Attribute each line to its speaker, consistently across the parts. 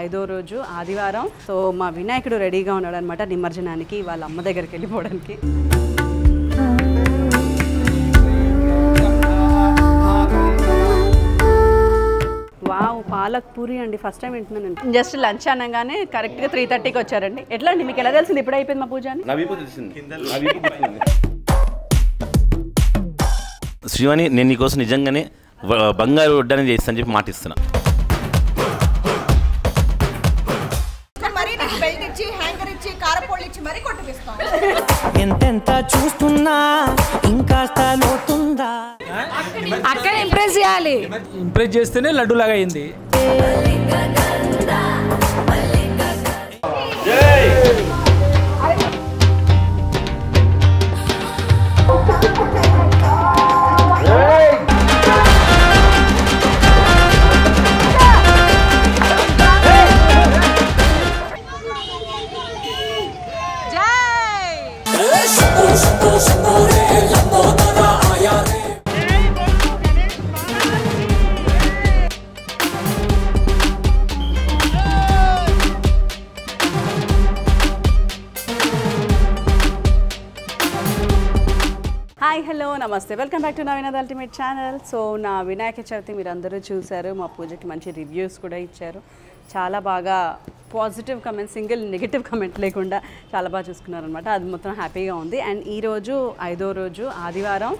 Speaker 1: ఐదో రోజు ఆదివారం. సో మా వినాయకుడు రెడీగా ఉన్నాడు అనమాట నిమజ్జనానికి, వాళ్ళ అమ్మ దగ్గరికి వెళ్ళిపోవడానికి. వావ్, పాలక్ పూరి అండి, ఫస్ట్ టైం వింటున్నాను. జస్ట్ లంచ్ అనగానే కరెక్ట్గా 3:30కి వచ్చారండి. ఎట్లా అండి, మీకు ఎలా తెలిసింది ఇప్పుడు అయిపోయింది మా పూజ అని?
Speaker 2: శ్రీవాణి, నేను నీకోసం నిజంగానే బంగారు వడ్డాన్ని చేస్తాను చెప్పి మాటిస్తున్నా.
Speaker 3: ఎంతెంత చూస్తున్నా ఇంకా లోతుందా
Speaker 4: అక్కడ ఇంప్రెస్ చేయాలి.
Speaker 5: ఇంప్రెస్ చేస్తేనే లడ్డు లాగా అయింది.
Speaker 1: హాయ్, హలో, నమస్తే, welcome back to Naveenath ultimate channel. So నా వినాయక చవితి మీరు అందరూ చూశారు. మా పూజకి మంచి రివ్యూస్ కూడా ఇచ్చారు. చాలా బాగా positive comment, single negative comment లేకుండా చాలా బాగా చూసుకున్నారనమాట. అది మొత్తం హ్యాపీగా ఉంది. అండ్ ఈరోజు ఐదో రోజు ఆదివారం.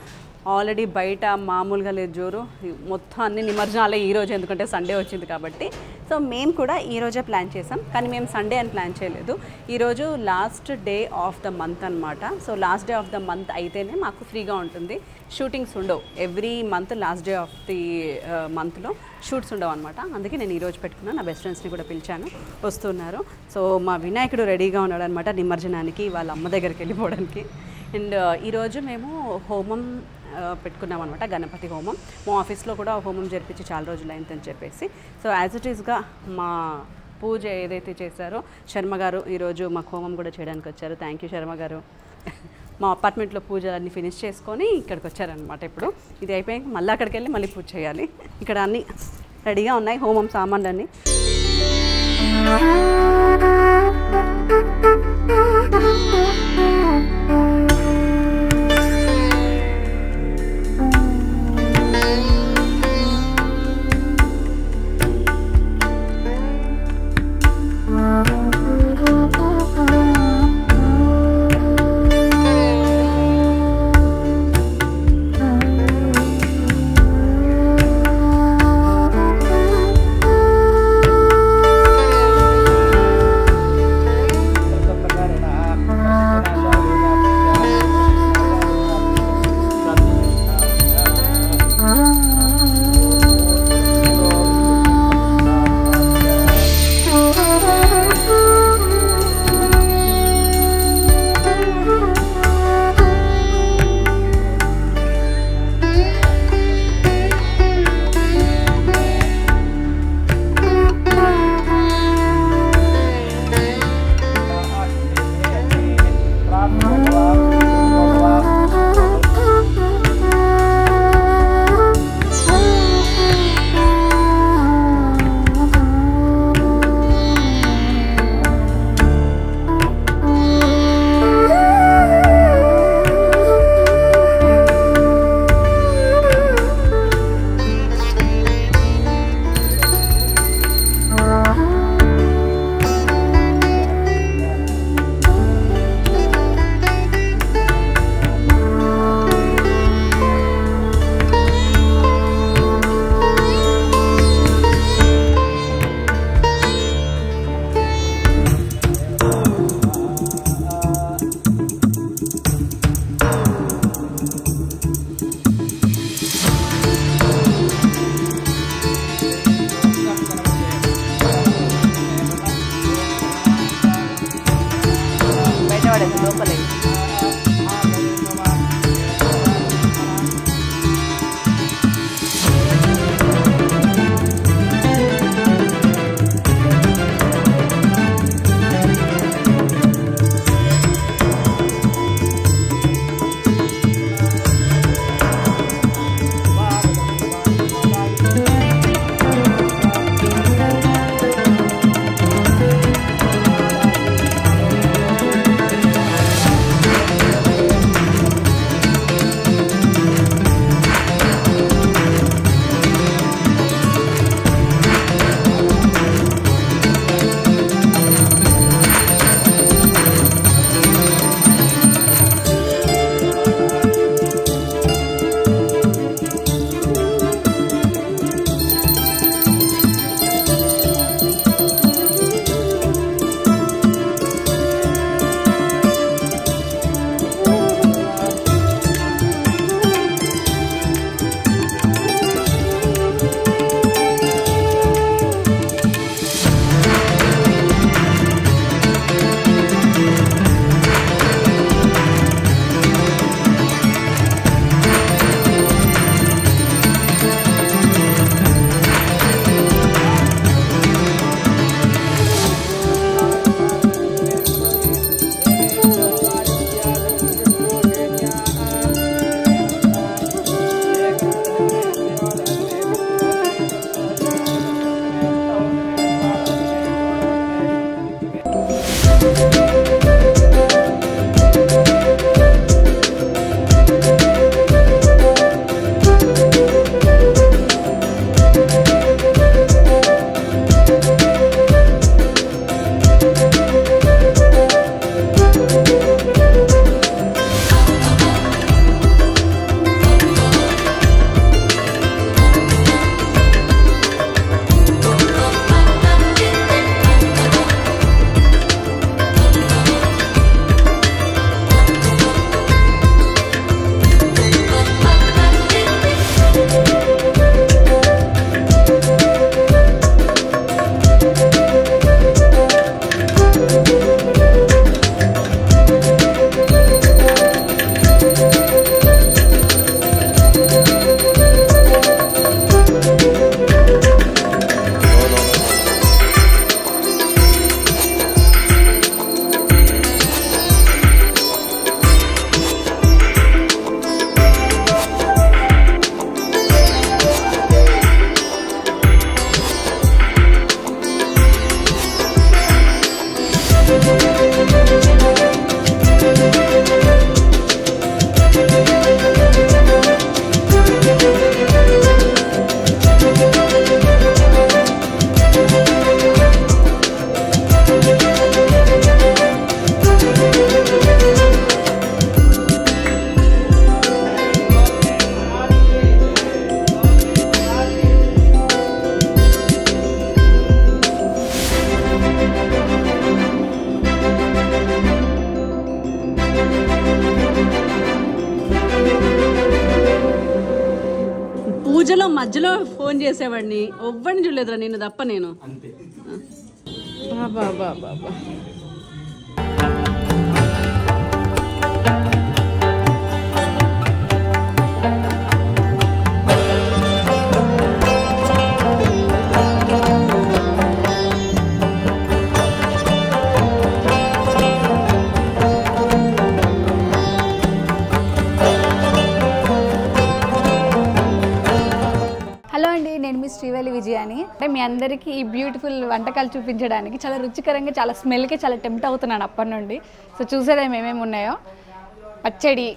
Speaker 1: ఆల్రెడీ బయట మామూలుగా లేదు జోరు, మొత్తం అన్ని నిమజ్జనాలే ఈరోజు, ఎందుకంటే సండే వచ్చింది కాబట్టి. సో మేము కూడా ఈరోజే ప్లాన్ చేసాం, కానీ మేము సండే అని ప్లాన్ చేయలేదు. ఈరోజు last day of the month అనమాట. So last day of the month అయితేనే మాకు ఫ్రీగా ఉంటుంది. షూటింగ్స్ ఉండవు, every month last day of the మంత్లో షూట్స్ ఉండవు అనమాట. అందుకే నేను ఈరోజు పెట్టుకున్నాను. నా బెస్ట్ ఫ్రెండ్స్ని కూడా పిలిచాను, వస్తున్నారు. సో మా వినాయకుడు రెడీగా ఉన్నాడు అనమాట నిమజ్జనానికి, వాళ్ళ అమ్మ దగ్గరికి వెళ్ళిపోవడానికి. అండ్ ఈరోజు మేము హోమం పెట్టుకున్నాం అనమాట, గణపతి హోమం. మా ఆఫీస్లో కూడా హోమం జరిపించి చాలా రోజులు అయిందని చెప్పేసి. సో యాజ్ ఇట్ ఈస్గా మా పూజ ఏదైతే చేశారో శర్మ గారు ఈరోజు మాకు హోమం కూడా చేయడానికి వచ్చారు. థ్యాంక్ యూ శర్మ గారు. మా అపార్ట్మెంట్లో పూజలన్నీ ఫినిష్ చేసుకొని ఇక్కడికి వచ్చారనమాట. ఇప్పుడు ఇది అయిపోయాక మళ్ళీ అక్కడికి వెళ్ళి మళ్ళీ పూజ చేయాలి. ఇక్కడ అన్నీ రెడీగా ఉన్నాయి, హోమం సామాన్లు అన్నీ. మధ్యలో ఫోన్ చేసేవాడిని ఎవ్వడిని చూడలేదురా నేను తప్ప నేను బాబా బాబా
Speaker 4: నేను మీ శ్రీవల్లి విజయాని. అంటే మీ అందరికీ ఈ బ్యూటిఫుల్ వంటకాలు చూపించడానికి చాలా రుచికరంగా చాలా స్మెల్కి చాలా టెంప్ట్ అవుతున్నాను అప్పటి నుండి. సో చూసేదేమో ఏమేమి ఉన్నాయో. పచ్చడి,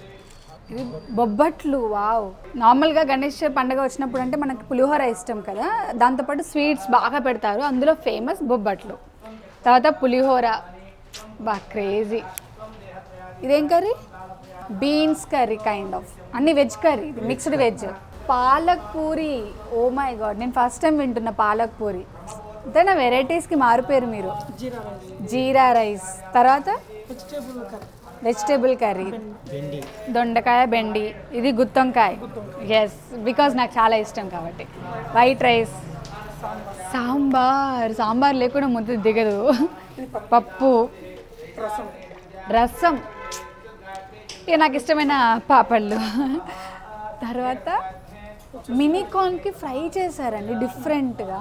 Speaker 4: ఇది బొబ్బట్లు. వావ్! నార్మల్గా గణేష్ పండుగ వచ్చినప్పుడు అంటే మనకి పులిహోర ఇష్టం కదా, దాంతోపాటు స్వీట్స్ బాగా పెడతారు, అందులో ఫేమస్ బొబ్బట్లు. తర్వాత పులిహోర, బా క్రేజీ. ఇదేం curry? Beans curry kind of, అన్ని veg curry, mixed veg. Palak puri, oh my god, నేను ఫస్ట్ టైం వింటున్నా పాలక్ పూరి. అంతేనా? వెరైటీస్కి మారిపోయారు మీరు. జీరా రైస్, తర్వాత వెజిటేబుల్ కర్రీ, దొండకాయ బెండి, ఇది గుత్తొంకాయ. ఎస్, బికాజ్ నాకు చాలా ఇష్టం కాబట్టి. వైట్ రైస్, సాంబార్ లేకుండా ముద్ద దిగదు. పప్పు, రసం, ఇక నాకు ఇష్టమైన పాపళ్ళు. తర్వాత మినీ కార్న్కి ఫ్రై చేశారండి డిఫరెంట్గా.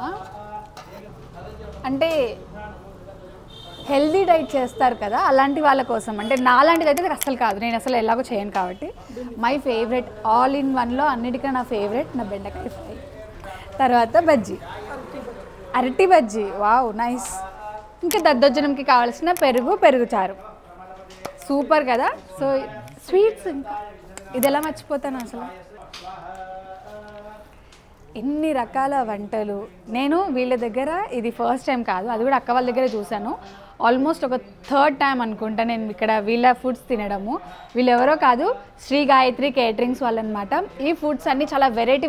Speaker 4: అంటే హెల్దీ డైట్ చేస్తారు కదా అలాంటి వాళ్ళ కోసం, అంటే నాలాంటిది అయితే అస్సలు కాదు, నేను అసలు ఎలాగో చేయను కాబట్టి. మై ఫేవరెట్, ఆల్ ఇన్ వన్లో అన్నిటికీ నా ఫేవరెట్ నా బెండకాయ ఫ్రై. తర్వాత బజ్జీ, అరటి బజ్జీ, వావ్ నైస్. ఇంకా దద్దోజనంకి కావాల్సిన పెరుగు చారు, సూపర్ కదా. సో స్వీట్స్, ఇంకా ఇది ఎలా మర్చిపోతాను అసలు. ఎన్ని రకాల వంటలు. నేను వీళ్ళ దగ్గర ఇది ఫస్ట్ టైం కాదు, అది కూడా అక్క వాళ్ళ దగ్గర చూశాను. ఆల్మోస్ట్ ఒక థర్డ్ టైం అనుకుంటా నేను ఇక్కడ వీళ్ళ ఫుడ్స్ తినడము. వీళ్ళు ఎవరో కాదు, శ్రీ గాయత్రి కేటరింగ్స్ వాళ్ళు అనమాట. ఈ ఫుడ్స్ అన్నీ చాలా వెరైటీ,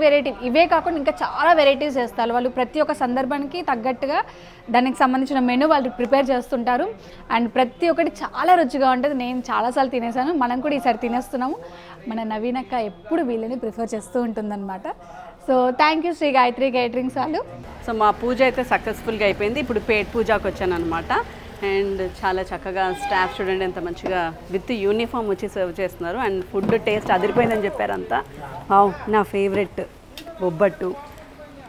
Speaker 4: ఇవే కాకుండా ఇంకా చాలా వెరైటీస్ చేస్తారు వాళ్ళు. ప్రతి ఒక్క సందర్భానికి తగ్గట్టుగా దానికి సంబంధించిన మెనూ వాళ్ళు ప్రిపేర్ చేస్తుంటారు. అండ్ ప్రతి ఒక్కటి చాలా రుచిగా ఉంటుంది. నేను చాలాసార్లు తినేసాను, మనం కూడా ఈసారి తినేస్తున్నాము. మన నవీనక్క ఎప్పుడు వీళ్ళని ప్రిఫర్ చేస్తూ ఉంటుందన్నమాట. So thank you Shri Gayatri caterings వాళ్ళు.
Speaker 1: సో మా పూజ అయితే సక్సెస్ఫుల్గా అయిపోయింది. ఇప్పుడు పేట్ పూజకు వచ్చాను అనమాట. అండ్ చాలా చక్కగా స్టాఫ్ చూడండి ఎంత మంచిగా విత్ యూనిఫామ్ వచ్చి సర్వ్ చేస్తున్నారు. అండ్ ఫుడ్ టేస్ట్ అదిరిపోయిందని చెప్పారు అంతా. నా favourite bobbattu,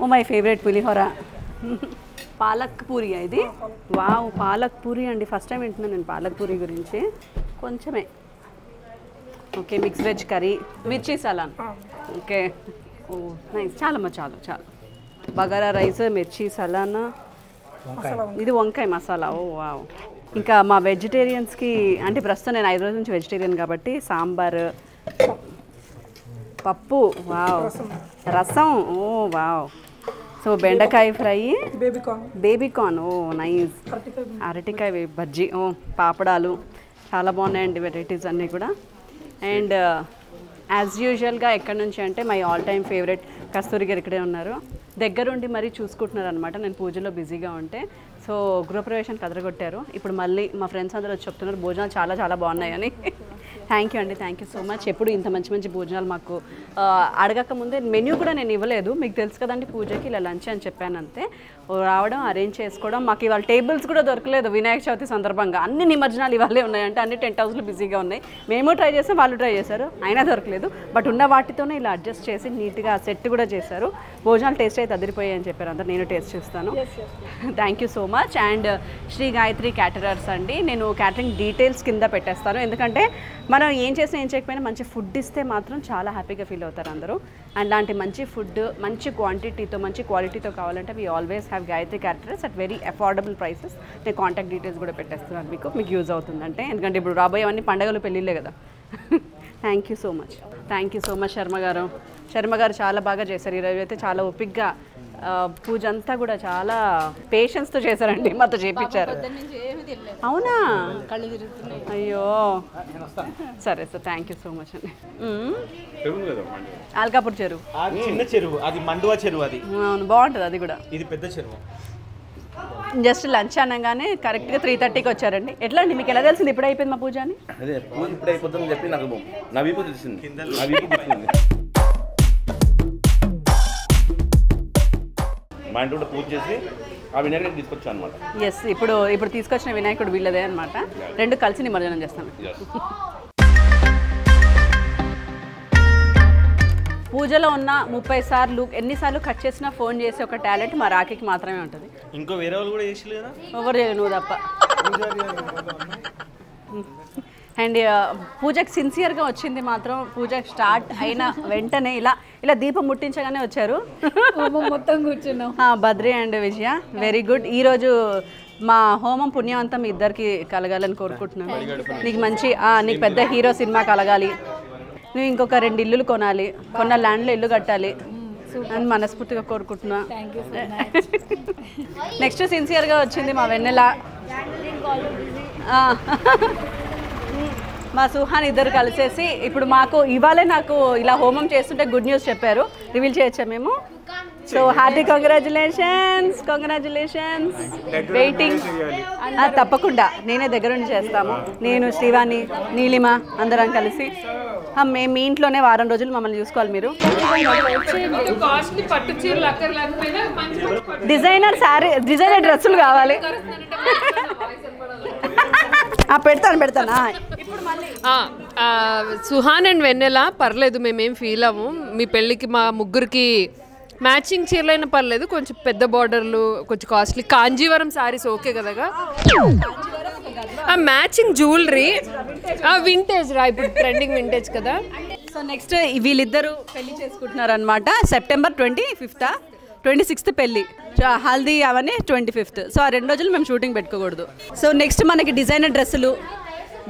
Speaker 1: oh my favourite pulihora, palak puri. ఇది వావ్, పాలక్ పూరి అండి, ఫస్ట్ టైం వింటున్నాను నేను పాలక్ పూరి గురించి. కొంచెమే ఓకే. మిక్స్ వెజ్ కర్రీ, మిర్చి సలాన్, ఓకే. ఓ నైస్, చాలా బగారా రైస్, మిర్చి సలానా, ఇది వంకాయ మసాలా. ఓ వావ్. ఇంకా మా వెజిటేరియన్స్కి అంటే ప్రస్తుతం నేను 5 రోజుల నుంచి వెజిటేరియన్ కాబట్టి సాంబార్, పప్పు, వావ్, రసం, ఓ వావ్. సో బెండకాయ ఫ్రై, బేబీకార్న్, ఓ నైస్, అరటికాయ బజ్జీ, ఓ పాపడాలు, చాలా బాగున్నాయండి వెరైటీస్ అన్నీ కూడా. అండ్ యాజ్ యూజువల్గా ఎక్కడి నుంచి అంటే మై ఆల్ టైమ్ ఫేవరెట్ కస్తూరి గారు ఇక్కడే ఉన్నారు, దగ్గరుండి మరీ చూసుకుంటున్నారు అనమాట. నేను పూజలో బిజీగా ఉంటే. సో గృహప్రవేశానికి అదరగొట్టారు. ఇప్పుడు మళ్ళీ మా ఫ్రెండ్స్ అందరూ వచ్చి చెప్తున్నారు భోజనాలు చాలా బాగున్నాయని. థ్యాంక్ యూ అండి, థ్యాంక్ యూ సో మచ్. ఎప్పుడు ఇంత మంచి భోజనాలు మాకు అడగక ముందే మెన్యూ కూడా నేను ఇవ్వలేదు. మీకు తెలుసు కదండి పూజకి ఇలా లంచ్ అని చెప్పాను అంతే. రావడం, అరేంజ్ చేసుకోవడం. మాకు ఇవాళ టేబుల్స్ కూడా దొరకలేదు వినాయక చవితి సందర్భంగా. అన్ని నిమజ్జనాలు ఇవాళే ఉన్నాయంటే అన్ని టెంట్ హౌస్లు బిజీగా ఉన్నాయి. మేము ట్రై చేసాం, వాళ్ళు ట్రై చేశారు, అయినా దొరకలేదు. బట్ ఉన్న వాటితోనే ఇలా అడ్జస్ట్ చేసి నీట్గా సెట్ కూడా చేశారు. భోజనాలు టేస్ట్ అయితే అదిరిపోయాయి అని చెప్పారు అందరు. నేను టేస్ట్ చేస్తాను. Thank you so much. And Shri Gayatri caterers అండి, నేను క్యాటరింగ్ డీటెయిల్స్ కింద పెట్టేస్తాను. ఎందుకంటే మనం ఏం చేసినా ఏం చేయకపోయినా మంచి ఫుడ్ ఇస్తే మాత్రం చాలా హ్యాపీగా ఫీల్ అవుతారు అందరూ. అండ్ లాంటి మంచి ఫుడ్ మంచి క్వాంటిటీతో మంచి క్వాలిటీతో కావాలంటే we always have Gayatri caterers at very affordable prices. నేను కాంటాక్ట్ డీటెయిల్స్ కూడా పెట్టేస్తున్నాను, మీకు యూజ్ అవుతుందంటే. ఎందుకంటే ఇప్పుడు రాబోయేవన్నీ పండుగలు పెళ్ళిళ్ళే కదా. Thank you so much, thank you so much Sharma గారు చాలా బాగా చేశారు. ఈరోజు అయితే చాలా ఓపిక్గా పూజ అంతా కూడా చాలా పేషెన్స్తో చేశారండి, మాతో చేయించారు. అవునా? అయ్యో సరే sir, thank you so much అండి. ఆల్కాపూర్ చెరువు,
Speaker 6: చిన్న చెరువు, అది మండువా చెరువు. అది
Speaker 1: అవును, బాగుంటుంది. అది కూడా
Speaker 6: ఇది పెద్ద చెరువు.
Speaker 1: జస్ట్ లంచ్ అనగానే కరెక్ట్గా 3:30కి వచ్చారండి. ఎట్లా అండి, మీకు ఎలా తెలిసింది ఇప్పుడు అయిపోయింది మా పూజ అని?
Speaker 2: అదే పూజ ఇప్పుడు అయిపోతుందని చెప్పి నాకు నా వీపు తెలిసింది. మా ఇంటి కూడా పూజ చేసి ఆ వినాయకుడిని తీసుకొచ్చాను అనమాట.
Speaker 1: ఎస్, ఇప్పుడు తీసుకొచ్చిన వినాయకుడు వీళ్ళదే అనమాట. రెండు కలిసి నిమజ్జనం చేస్తాను. పూజలో ఉన్న 30 సార్లు ఎన్నిసార్లు కట్ చేసినా ఫోన్ చేసి ఒక టాలెంట్ మా రాఖీకి మాత్రమే ఉంటుంది.
Speaker 6: ఇంకో వేరే వాళ్ళు కూడా చేసి లేదా?
Speaker 1: ఎవరు చేయరు, నువ్వు తప్ప. అండ్ పూజకి సిన్సియర్గా వచ్చింది మాత్రం పూజ స్టార్ట్ అయిన వెంటనే ఇలా దీపం ముట్టించగానే వచ్చారు.
Speaker 4: మొత్తం కూర్చున్నాం.
Speaker 1: Badri and Vijaya, very good. ఈరోజు మా హోమం పుణ్యవంతం ఇద్దరికి కలగాలని కోరుకుంటున్నాను. నీకు పెద్ద హీరో సినిమా కలగాలి, నువ్వు ఇంకొక 2 ఇల్లులు కొనాలి, కొన్న ల్యాండ్లో ఇల్లు కట్టాలి అని మనస్ఫూర్తిగా కోరుకుంటున్నా. నెక్స్ట్ సిన్సియర్గా వచ్చింది మా వెన్నెల, మా సుహాన్ ఇద్దరు కలిసేసి ఇప్పుడు ఇవాళే నాకు ఇలా హోమం చేస్తుంటే గుడ్ న్యూస్ చెప్పారు. రివీల్ చేయొచ్చా మేము? So hearty congratulations. వెయిటింగ్. తప్పకుండా నేనే దగ్గర నుంచి చేస్తాము. నేను, శ్రీవాణి, నీలిమ అందరం కలిసి. మేము మీ ఇంట్లోనే వారం రోజులు మమ్మల్ని చూసుకోవాలి మీరు. డిజైనర్ డ్రెస్సులు కావాలి. పెడతానా?
Speaker 7: సుహాన్ అండ్ వెన్నెల పర్లేదు, మేమేం ఫీల్ అవ్వము. మీ పెళ్ళికి మా ముగ్గురికి మ్యాచింగ్ చీరలైనా పర్లేదు, కొంచెం పెద్ద బార్డర్లు, కొంచెం కాస్ట్లీ కాంజీవరం శారీస్ ఓకే కదా. మ్యాచింగ్ జ్యువెలరీ వింటేజ్ రా, ఇప్పుడు ట్రెండింగ్ వింటేజ్ కదా.
Speaker 1: సో నెక్స్ట్ వీళ్ళిద్దరూ పెళ్లి చేసుకుంటున్నారు అనమాట. సెప్టెంబర్ 25th, 26th పెళ్ళి, హల్దీ అవన్నీ 25th. సో ఆ 2 రోజులు మేము షూటింగ్ పెట్టుకోకూడదు. సో నెక్స్ట్ మనకి డిజైనర్ డ్రెస్సులు,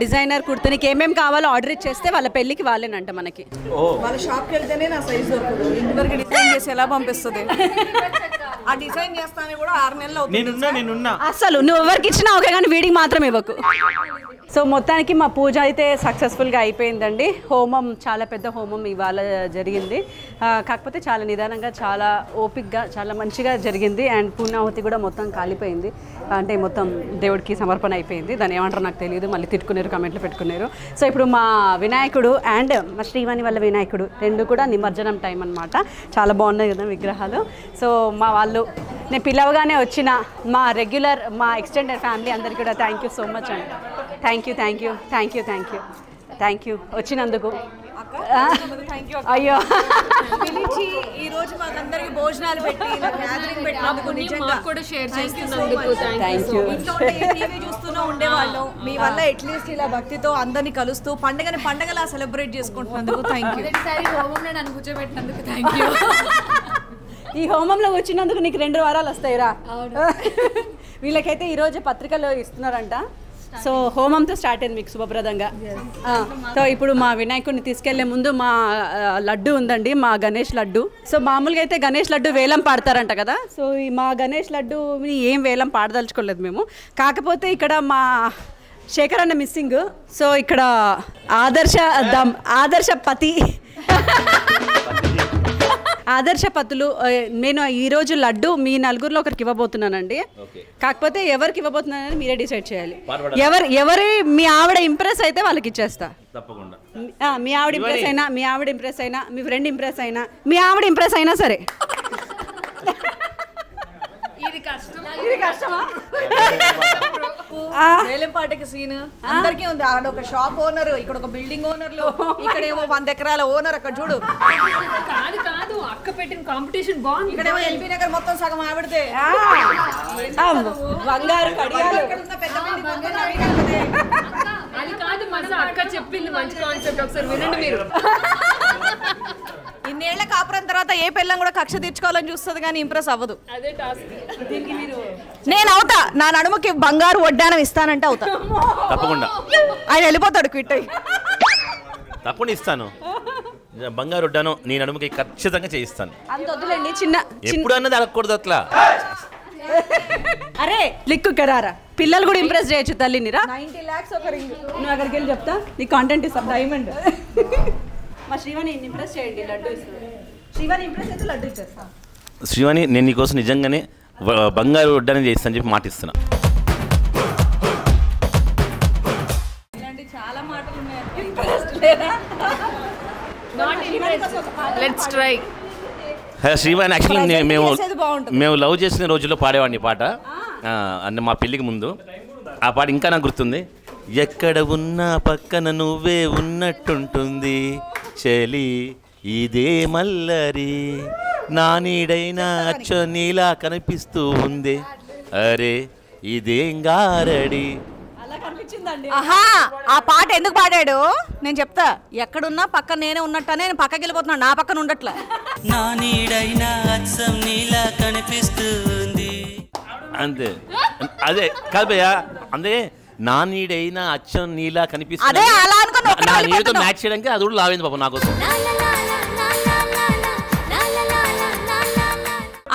Speaker 1: డిజైనర్ కుర్తానికి ఏమేమి కావాలో ఆర్డర్ ఇచ్చేస్తే వాళ్ళ పెళ్ళికి వాళ్ళేనంట మనకి.
Speaker 8: వాళ్ళ షాప్కి వెళ్తేనే నా సైజ్ దొరకదు. ఇంటివరకు డిజైన్ చేసి ఎలా పంపిస్తుంది? ఆ డిజైన్ చేస్తానే కూడా 6 నెలలు
Speaker 6: నేనున్నా.
Speaker 1: అసలు నువ్వు ఎవరికి ఇచ్చినా ఓకే, కానీ వీడికి మాత్రం ఇవ్వకు. సో మొత్తానికి మా పూజ అయితే సక్సెస్ఫుల్గా అయిపోయిందండి. హోమం చాలా పెద్ద హోమం ఇవాళ జరిగింది. కాకపోతే చాలా నిదానంగా, చాలా ఓపిక్గా, చాలా మంచిగా జరిగింది. అండ్ పూర్ణాహుతి కూడా మొత్తం కాలిపోయింది, అంటే మొత్తం దేవుడికి సమర్పణ అయిపోయింది. దాన్ని ఏమంటారో నాకు తెలియదు, మళ్ళీ తిట్టుకున్నారు, కమెంట్లు పెట్టుకున్నారు. సో ఇప్పుడు మా వినాయకుడు అండ్ మా శ్రీవాణి వాళ్ళ వినాయకుడు 2 కూడా నిమజ్జనం టైం అనమాట. చాలా బాగున్నాయి కదా విగ్రహాలు. సో మా వాళ్ళు నేను పిలవగానే వచ్చిన మా రెగ్యులర్, మా ఎక్స్టెండెడ్ ఫ్యామిలీ అందరికీ కూడా థ్యాంక్ యూ సో మచ్ అండి. థ్యాంక్ యూ వచ్చినందుకు. అయ్యో,
Speaker 8: పిలిచి ఈ రోజు మాకందరికి భోజనాలు పెట్టి గ్యాదరింగ్ పెట్టినందుకు నిజంగా
Speaker 7: కూడా షేర్ చేస్తున్నందుకు
Speaker 1: థ్యాంక్ యూ.
Speaker 8: టీవీ చూస్తూనే ఉండేవాళ్ళం, మీ వల్ల అట్లీస్ట్ ఇలా భక్తితో అందరినీ కలుస్తూ పండగలా సెలబ్రేట్ చేసుకుంటున్నందుకు థ్యాంక్ యూ.
Speaker 7: కూర్చోబెట్టినందుకు థ్యాంక్ యూ.
Speaker 1: ఈ హోమంలో వచ్చినందుకు నీకు 2 వారాలు వస్తాయిరా. వీళ్ళకైతే ఈరోజు పత్రికలు ఇస్తున్నారంట. సో హోమంతో స్టార్ట్ అయింది మీకు శుభప్రదంగా. సో ఇప్పుడు మా వినాయకుడిని తీసుకెళ్లే ముందు మా లడ్డు ఉందండి, మా గణేష్ లడ్డు. సో మామూలుగా అయితే గణేష్ లడ్డు వేలం పాడతారంట కదా. సో ఈ మా గణేష్ లడ్డుని ఏం వేలం పాడదలుచుకోలేదు మేము. కాకపోతే ఇక్కడ మా శేఖర్ అన్న మిస్సింగ్. సో ఇక్కడ ఆదర్శ పతులు నేను ఈరోజు లడ్డు మీ నలుగురిలో ఒకరికి ఇవ్వబోతున్నానండి. కాకపోతే ఎవరికి ఇవ్వబోతున్నానని మీరే డిసైడ్ చేయాలి. ఎవరి మీ ఆవిడ ఇంప్రెస్ అయితే వాళ్ళకి ఇచ్చేస్తా. మీ ఆవిడ ఇంప్రెస్ అయినా మీ ఫ్రెండ్ ఇంప్రెస్ అయినా మీ ఆవిడ ఇంప్రెస్ అయినా సరే. ఇది కష్టమా?
Speaker 8: వేలంపాటకి సీన్ అందరికీ ఉంది. అక్కడ ఒక షాప్ ఓనర్, ఇక్కడ ఒక బిల్డింగ్ ఓనర్లు, ఇక్కడేమో 100 ఎకరాల ఓనర్. అక్కడ చూడు,
Speaker 7: కాదు అక్క పెట్టిన కాంపిటీషన్ బాగుంది.
Speaker 8: ఇక్కడేమో ఎల్బీ నగర్ మొత్తం సగం ఆవిడతే.
Speaker 1: బంగారు కడియాలు.
Speaker 8: పెద్ద బిల్డింగ్ మొత్తం ఆవిడదే.
Speaker 7: అది కాదు మజా, అక్క చెప్పింది మంచి కాన్సెప్ట్, ఒకసారి వినండి మీరు.
Speaker 8: ఇన్నేళ్ల కాపురం తర్వాత ఏ పిల్లం కూడా కక్ష తీర్చుకోవాలని చూస్తుంది కానీ ఇంప్రెస్ అవ్వదు.
Speaker 7: అదే టాస్క్.
Speaker 8: నేను అవుతా, నా నడుముకి బంగారు వడ్డానం ఇస్తానంటే అవుతా.
Speaker 2: తప్పకుండా
Speaker 8: ఆయన వెళ్ళిపోతాడు క్విట్ అయ్యి.
Speaker 2: తప్పకుండా ఇస్తాను. బంగారు వడ్డాను నీ నడుముకి ఖచ్చితంగా చేయిస్తాను.
Speaker 1: అంత వద్దులేండి, చిన్న
Speaker 2: ఎప్పుడు అన్నది అడగకూడదు అట్లా.
Speaker 1: అరే లిక్కు కరారా, పిల్లలు కూడా ఇంప్రెస్ చేయొచ్చు తల్లినిరా.
Speaker 8: 90 lakhs ఒక రింగ్.
Speaker 1: నువ్వు అక్కడికి వెళ్ళి చెప్తా, నీ కాంటెంట్ ఇస్తాం డైమండ్. మా శ్రీవాణి ఇంప్రెస్ చేయండి, లడ్డు ఇస్తాను. శ్రీవాణి ఇంప్రెస్ అయితే లడ్డు ఇచ్చేస్తా.
Speaker 2: శ్రీవాణి నేను నీకోసం నిజంగానే బంగారు వడ్డానం చేయిస్తాను చెప్పి మాట ఇస్తున్నా.
Speaker 1: ఇలాంటి చాలా మాటలు ఉన్నాయి. ఇంట్రెస్ట్ లేదా?
Speaker 7: Let's try.
Speaker 2: శ్రీవాణి యాక్చువల్లీ
Speaker 8: చేసేది బాగుంటుంది.
Speaker 2: మేము లవ్ చేసిన రోజుల్లో పాడేవాడిని ఈ పాట అంటే మా పెళ్ళికి ముందు. ఆ పాట ఇంకా నాకు గుర్తుంది. ఎక్కడ ఉన్నా పక్కన నువ్వే ఉన్నట్టుంటుంది చలి ఇదే మల్లరి నా నీడైనా అచ్చో నీలా కనిపిస్తూ ఉంది అరే ఇదేం గారడి.
Speaker 8: ఆహా ఆ పాట ఎందుకు పాడాడు నేను చెప్తా. ఎక్కడున్నా పక్కన నేనే ఉన్నట్టనే నేను పక్కకి వెళ్ళిపోతున్నాను, నా పక్కన ఉండట్లే.
Speaker 3: నా నీడైనా అచ్చం నీలా కనిపిస్తుంది.
Speaker 2: అంతే అదే కాదు భయ్య అందే నా నీడైనా అచ్చం నీలా కనిపిస్తుంది.
Speaker 8: అదే అలా అనుకుని ఒక్కడే
Speaker 2: నా నీడతో
Speaker 8: వెళ్ళిపోతున్నావు.
Speaker 2: మ్యాచ్ చేయడానికి అది కూడా లావేంది పాపం నా కోసం.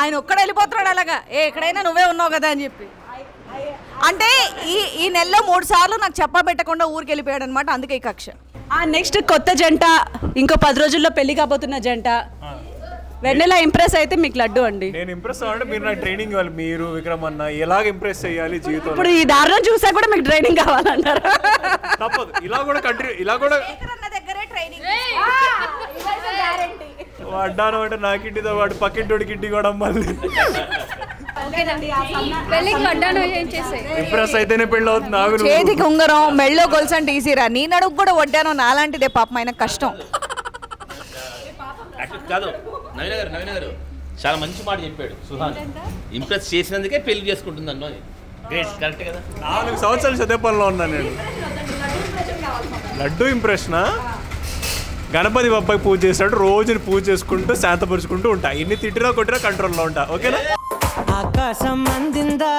Speaker 8: ఆయన ఒక్కడ వెళ్ళిపోతున్నాడు అలాగా. ఎక్కడైనా నువ్వే ఉన్నావు కదా అని చెప్పి. అంటే ఈ నెలలో 3 సార్లు నాకు చెప్పబెట్టకుండా ఊరికి వెళ్ళిపోయాడు అనమాట. అందుకే ఈ కక్ష.
Speaker 1: నెక్స్ట్ కొత్త జంట, ఇంకో 10 రోజుల్లో పెళ్లి కాబోతున్న జంట. వెన్నెల ఇంప్రెస్ అయితే మీకు లడ్డు అండి.
Speaker 6: నేను ఇంప్రెస్ అవ్వాలంటే మీరు నాకు ట్రైనింగ్ ఇవ్వాలి. మీరు విక్రమ్ అన్న ఎలాగ ఇంప్రెస్ చేయాలి జీవితంలో.
Speaker 1: ఇప్పుడు ఈ దారుణం చూసా కూడా మీకు ట్రైనింగ్ కావాలంటారు.
Speaker 6: తప్పదు. ఇలా కూడా వడ్డాను అంటే నాకింటితో వాడు పక్కింటోడికి ఇంటి కూడా మళ్ళీ ఇంప్రెస్ అయితేనే పెళ్ళి అవుతుంది. నాకు
Speaker 8: చేతికి ఉంగరం మెళ్ళో గొలుసు అంటే ఈజీరా. నీ నడుగు కూడా వడ్డాను నాలాంటిదే పాపం, ఆయన కష్టం.
Speaker 2: కాదు నవీన గారు చాలా మంచి మాట చెప్పాడు సుహాన్. ఇంప్రెస్ చేసినందుకే పెళ్లి చేసుకుంటుంది అన్నో. గ్రేట్, కరెక్ట్ కదా.
Speaker 6: 4 సంవత్సరాలు చదివే పనిలో ఉన్నాను నేను. లడ్డు ఇంప్రెషనా? గణపతి బాబాయ్ పూజ చేస్తాడు, రోజుని పూజ చేసుకుంటూ శాంతపరుచుకుంటూ ఉంటా. ఎన్ని తిట్టినా కొట్టినా కంట్రోల్లో ఉంటా. ఓకేనా?
Speaker 3: ఆకాశం అందిందా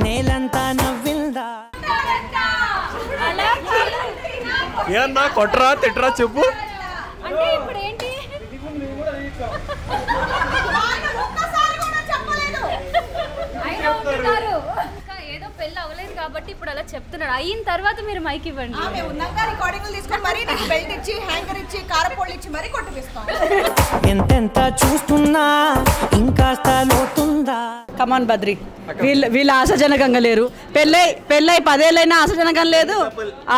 Speaker 3: నేలంతా నవ్విందా.
Speaker 6: ఏమన్నా కొట్టరా తిట్టరా చెప్పు.
Speaker 9: ఏదో పెళ్ళి అవ్వలేదు కాబట్టి ఇప్పుడు అలా చెప్తున్నాడు. అయిన తర్వాత మీరు మైక్ ఇవ్వండి.
Speaker 3: ఎంతెంత చూస్తున్నా ఇంకాస్త లోతుందా.
Speaker 1: కమాన్ బద్రి, వీళ్ళు ఆశాజనకంగా లేరు. పెళ్ళై 10 ఏళ్ళైనా ఆశాజనకం లేదు,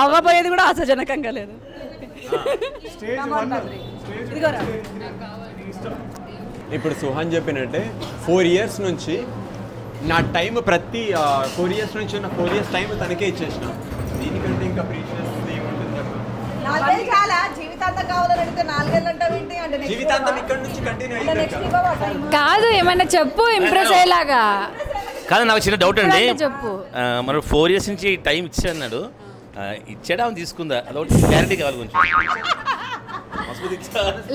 Speaker 1: అవ్వబోయేది కూడా ఆశాజనకంగా లేదు.
Speaker 10: ఇప్పుడు సుహాన్ చెప్పినట్టే 4 ఇయర్స్ నుంచి నా టైం ప్రతి 4 ఇయర్స్ నుంచి నా 4 ఇయర్స్ టైం తనకే ఇచ్చేసిన. దీనికంటే ఇంకా ప్రీషియస్ జీవితాంతం ఇక్కడ నుంచి కంటిన్యూ అయ్యింది
Speaker 4: కాదు, ఏమన్నా చెప్పు ఇంప్రెస్ అయ్యేలాగా.
Speaker 2: కాదు నాకు చిన్న డౌట్ అండి.
Speaker 4: చెప్పు.
Speaker 2: మరి 4 ఇయర్స్ నుంచి టైం ఇచ్చాడు, ఇచ్చాడా అని తీసుకుందా? అదొకటి క్లారిటీ కావాలి కొంచెం.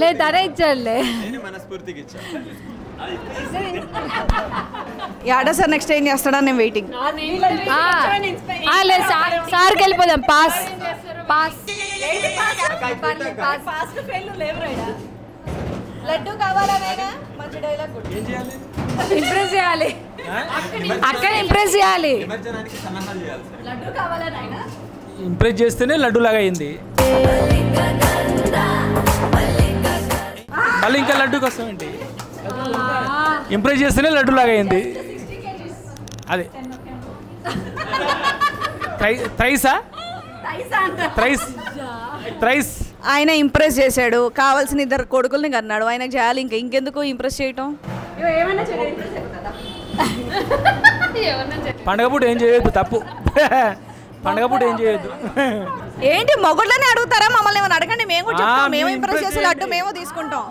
Speaker 4: లేదు తనే ఇచ్చాడులే.
Speaker 10: మనస్ఫూర్తిగా ఇచ్చాను.
Speaker 8: యాడా సార్ నెక్స్ట్ ఏం చేస్తాడా? నేను వెయిటింగ్.
Speaker 4: లేదు సార్కి వెళ్ళిపోదాం. పాస్ పాస్
Speaker 8: లడ్డు కావాలా? మంచి డైలాగ్.
Speaker 4: ఇంప్రెస్ చేయాలి, అక్కడ ఇంప్రెస్ చేయాలి.
Speaker 8: లడ్డు కావాలా నాయనా?
Speaker 5: ఇంప్రెస్ చేస్తేనే లడ్డు లాగా అయింది. మళ్ళీ ఇంకా లడ్డుకి వస్తామండి. ఇంప్రెస్ చేస్తేనే లడ్డు లాగా అయింది. అదే థ్రైస్
Speaker 8: ఆయన ఇంప్రెస్ చేశాడు, కావాల్సిన 2 కొడుకుల్ని కన్నాడు. ఆయనకు చేయాలి, ఇంకెందుకు ఇంప్రెస్ చేయటం?
Speaker 5: పండగ పూట ఏం చేయొద్దు, తప్పు. పండగ పూట ఏం చేయొద్దు.
Speaker 8: ఏంటి మొగుళ్ళని అడుగుతారా? మమ్మల్ని ఏమైనా అడగండి, మేము కూడా చెప్తాం. మేము ఇంప్రెస్ చేసే లడ్డు మేము తీసుకుంటాం.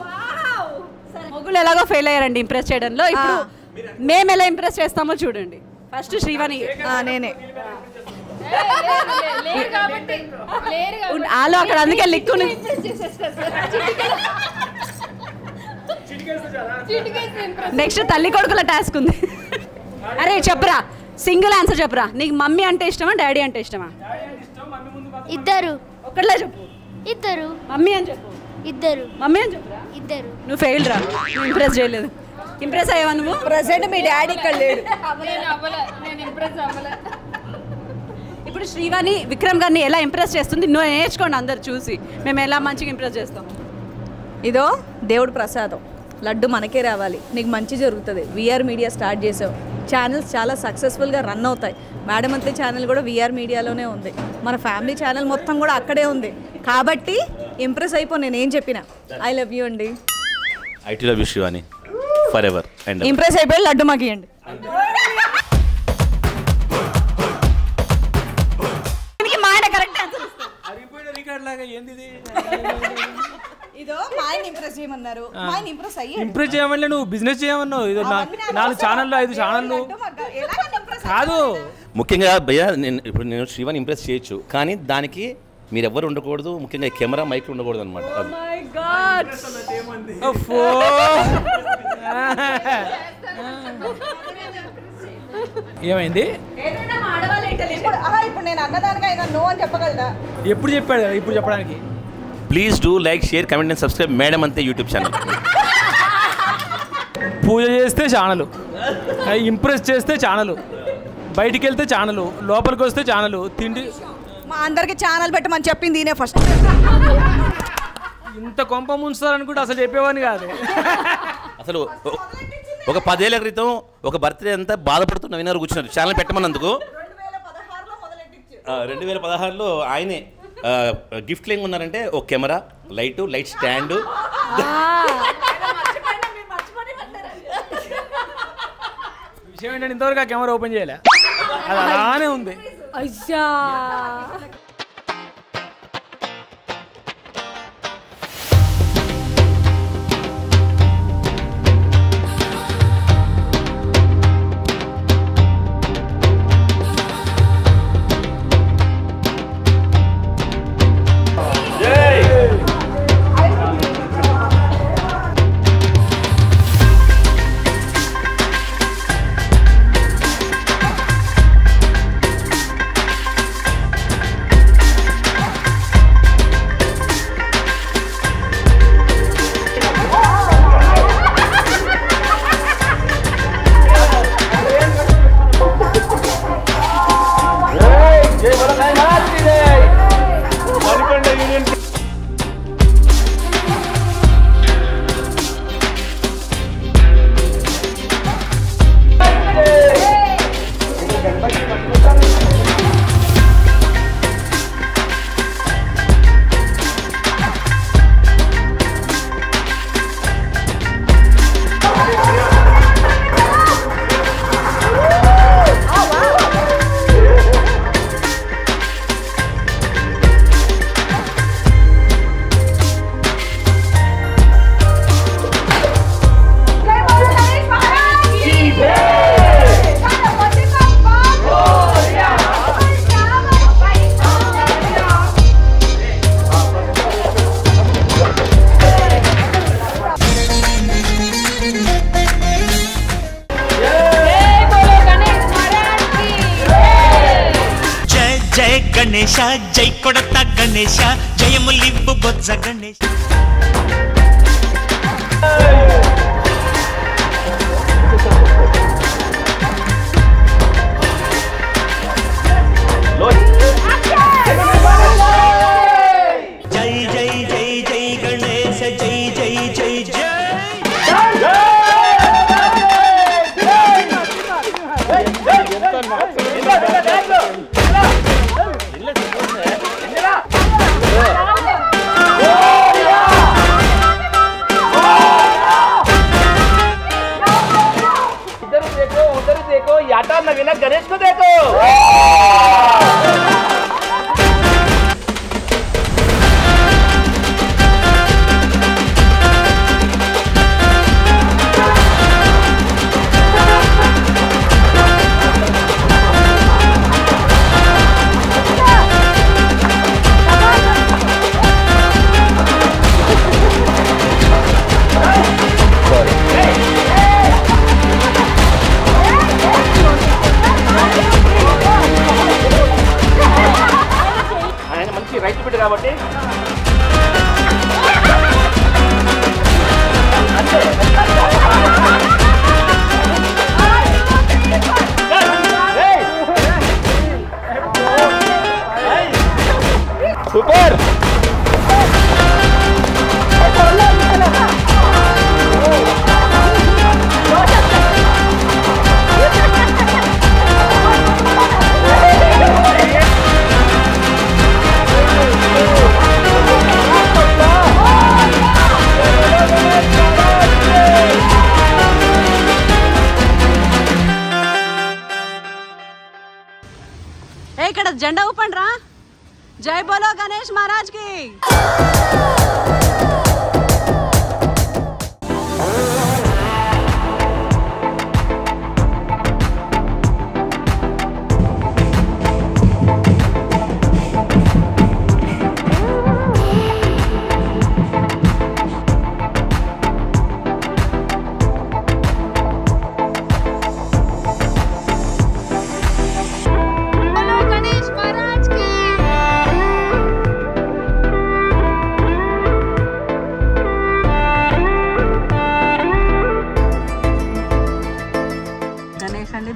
Speaker 1: మొగుళ్ళు ఎలాగో ఫెయిల్ అయ్యారండి ఇంప్రెస్ చేయడంలో. ఇప్పుడు మేము ఎలా ఇంప్రెస్ చేస్తామో చూడండి. ఫస్ట్ శ్రీవాణి
Speaker 8: నేనే
Speaker 1: ఆలో అక్కడ, అందుకే లిక్కు. నెక్స్ట్ తల్లి కొడుకుల టాస్క్ ఉంది. అరే చెప్పురా, సింగిల్ ఆన్సర్ చెప్పురా. నీకు మమ్మీ అంటే ఇష్టమా, డాడీ అంటే ఇష్టమా?
Speaker 9: ఇద్దరు.
Speaker 1: ఒక్కట్లే చెప్పు.
Speaker 9: ఇద్దరు.
Speaker 1: మమ్మీ అని చెప్పు.
Speaker 9: ఇద్దరు.
Speaker 1: మమ్మీ అని చెప్పురా.
Speaker 9: ఇద్దరు.
Speaker 1: నువ్వు ఫెయిల్ రా, నువ్వు ఇంప్రెస్ చేయలేదు. ఇంప్రెస్ అయ్యావా నువ్వు?
Speaker 8: ప్రెసెంట్ మీ డాడీ ఇక్కడ లేడు.
Speaker 1: ఇప్పుడు శ్రీవాణి విక్రమ్ గారిని ఎలా ఇంప్రెస్ చేస్తుంది నువ్వు నేర్చుకోండి అందరు చూసి. మేము ఎలా మంచిగా ఇంప్రెస్ చేస్తాం.
Speaker 8: ఇదో దేవుడు ప్రసాదం, లడ్డు మనకే రావాలి, నీకు మంచి జరుగుతుంది. విఆర్ మీడియా స్టార్ట్ చేసావు, ఛానల్స్ చాలా సక్సెస్ఫుల్గా రన్ అవుతాయి. మేడం అంతే ఛానల్ కూడా విఆర్ మీడియాలోనే ఉంది, మన ఫ్యామిలీ ఛానల్ మొత్తం కూడా అక్కడే ఉంది. కాబట్టి ఇంప్రెస్ అయిపో, నేనేం చెప్పినా. ఐ లవ్ యూ అండి.
Speaker 2: IT love you Srivani. For ever. And
Speaker 8: impress అయిపోయి లడ్డు మాకు ఇవ్వండి. ఇదో మా ఆయన ఇంప్రెస్ చేయమన్నారు, మా ఆయన ఇంప్రెస్ అయ్యి
Speaker 5: ఇంప్రెస్ చేయమని నువ్వు బిజినెస్ చేయమన్నావు. ఇది 4 ఛానళ్ళు 5 ఛానళ్ళు కాదు.
Speaker 2: ముఖ్యంగా భయ్యా నేను శ్రీవాణి ఇంప్రెస్ చేయొచ్చు, కానీ దానికి మీరు ఎవరు ఉండకూడదు, ముఖ్యంగా కెమెరా మైక్ ఉండకూడదు అనమాట.
Speaker 5: ఏమైంది?
Speaker 8: ఇప్పుడు నేను అన్నదానికి ఆయన నో అని చెప్పగలదా?
Speaker 5: ఎప్పుడు చెప్పాడు కదా, ఇప్పుడు చెప్పడానికి.
Speaker 2: Please do like, share, comment and subscribe madam అంతే యూట్యూబ్ ఛానల్.
Speaker 5: పూజ చేస్తే ఛానలు, ఇంప్రెస్ చేస్తే ఛానలు, బయటికి వెళ్తే ఛానలు, లోపలికి వస్తే ఛానలు, తిండి.
Speaker 8: మా అందరికి ఛానల్ పెట్టమని చెప్పింది ఈయనే ఫస్ట్.
Speaker 5: ఇంత కొంప ముంచుతారని కూడా అసలు చెప్పేవాడిని కాదు.
Speaker 2: అసలు ఒక 10 ఏళ్ల క్రితం ఒక బర్త్డే అంతా బాధపడుతున్న వినర్ కూర్చున్నారు ఛానల్ పెట్టమన్నందుకు. 2016లో ఆయనే గిఫ్ట్లు ఏమి ఉన్నారంటే ఒక కెమెరా, లైట్ స్టాండ్.
Speaker 5: విషయం ఏంటంటే ఇంతవరకు ఆ కెమెరా ఓపెన్ చేయలే, అది అలానే ఉంది.
Speaker 4: అయ్యా
Speaker 3: గణేశ జై కొడత గణేశ జయములివ్వు బొజ్జ గణేశ. జై జై జై జై గణేశ జై జై జై జై.
Speaker 2: याटा नवीन गणेश को देखो.
Speaker 1: జెండా ఊపండి రా. జై బోలో గణేష్ మహారాజ్ కి.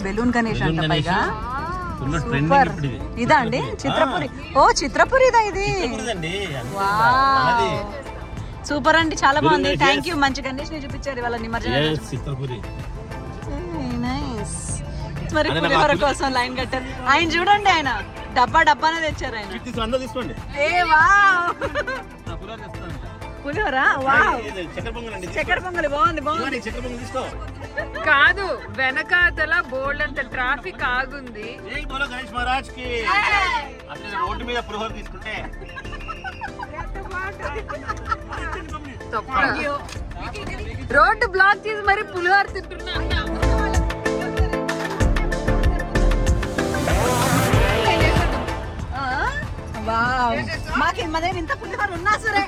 Speaker 1: బెలూన్ గణేష్ అంట పైగా. సూపర్. ఇదా అండి చిత్రపురి? ఓ చిత్రపురి ఇదా ఇది? సూపర్ అండి, చాలా బాగుంది. Thank you. మంచి గణేష్ ని చూపించారు ఇవాళ నిమజ్జనం. మరి పులిహోర కోసం లైన్ కట్టారు. ఆయన చూడండి, ఆయన డబ్బానే తెచ్చారు ఆయన. పులిహోర చక్కెర పొంగలి బాగుంది.
Speaker 7: కాదు, వెనకాతల బోల్డ్ అంత ట్రాఫిక్ ఆగుంది. రోడ్డు బ్లాక్ చేసి మరి పులిహోర తింటున్నా.
Speaker 1: మాకు మా దగ్గర ఇంత పులిహోర ఉన్నా సరే.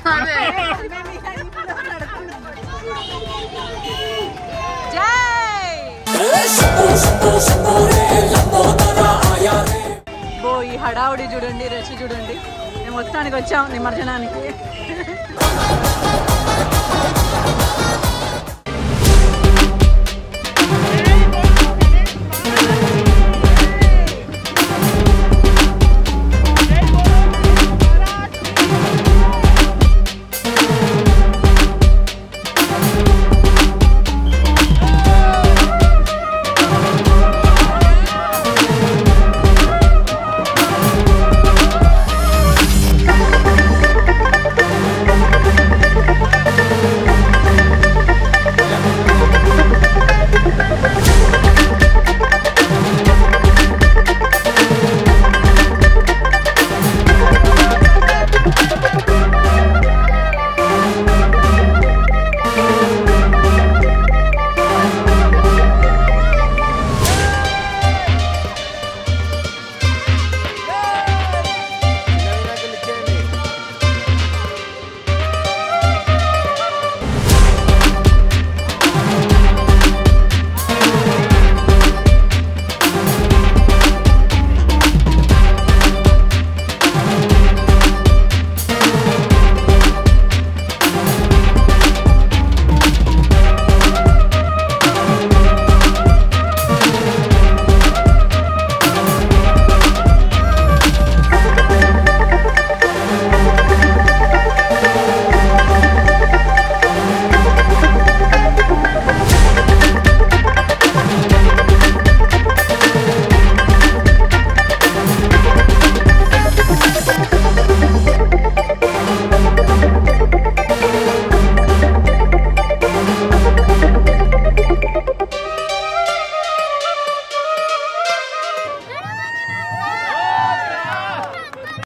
Speaker 1: ఈ హడావుడి చూడండి, రచి చూడండి. మేము మొత్తానికి వచ్చాం నిమజ్జనానికి.